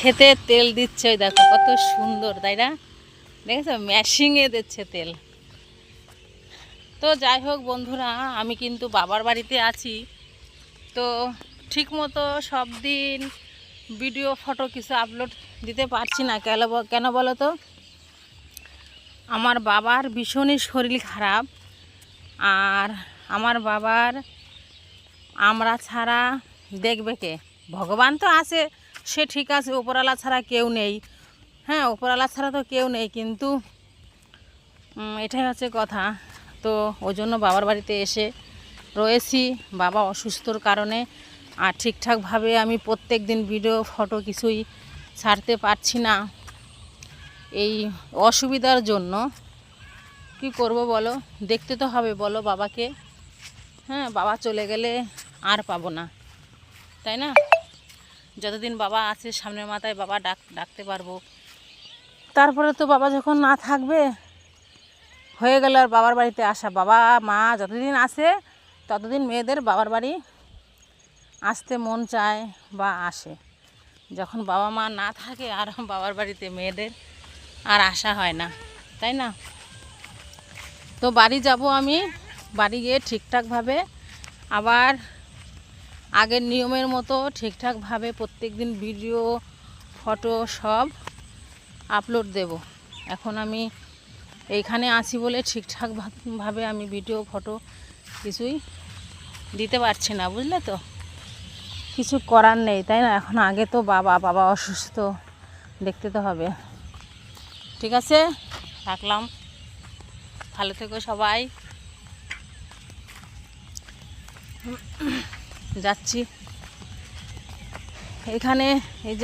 খেতে তেল দিচ্ছে, ওই দেখো কত সুন্দর, তাই না? দেখেছো, মেশিংয়ে দিচ্ছে তেল। তো যাই হোক বন্ধুরা, আমি কিন্তু বাবার বাড়িতে আছি, তো ঠিক মতো সব দিন ভিডিও ফটো কিছু আপলোড দিতে পারছি না। কেন বলো তো, আমার বাবার ভীষণই শরীর খারাপ। আর আমার বাবার আমরা ছাড়া দেখবে কে? ভগবান তো আছে, সে ঠিক আছে, উপরওয়ালা ছাড়া কেউ নেই। হ্যাঁ, উপরওয়ালা ছাড়া তো কেউ নেই, কিন্তু এটাই হচ্ছে কথা। তো ওই জন্য বাবার বাড়িতে এসে রয়েছি বাবা অসুস্থর কারণে। আর ঠিকঠাকভাবে আমি প্রত্যেক দিন ভিডিও ফটো কিছুই ছাড়তে পারছি না এই অসুবিধার জন্য। কি করব বলো, দেখতে তো হবে বলো বাবাকে। হ্যাঁ, বাবা চলে গেলে আর পাবো না, তাই না? যতদিন বাবা আছে সামনের মাথায় বাবা ডাকতে পারবো। তারপরে তো বাবা যখন না থাকবে, হয়ে গেল আর বাবার বাড়িতে আসা। বাবা মা যতদিন আসে ততদিন মেয়েদের বাবার বাড়ি আসতে মন চায় বা আসে। যখন বাবা মা না থাকে আর বাবার বাড়িতে মেয়েদের আর আসা হয় না, তাই না? তো বাড়ি যাব আমি, বাড়ি গিয়ে ঠিকঠাকভাবে আবার আগের নিয়মের মতো ঠিকঠাকভাবে প্রত্যেক দিন ভিডিও ফটো সব আপলোড দেব। এখন আমি এইখানে আছি বলে ঠিকঠাকভাবে আমি ভিডিও ফটো কিছুই দিতে পারছি না, বুঝলে তো? কিছু করার নেই, তাই না? এখন আগে তো বাবা অসুস্থ, দেখতে তো হবে। ঠিক আছে, রাখলাম। ভালো থেকো সবাই। যাচ্ছি এখানে, এই যে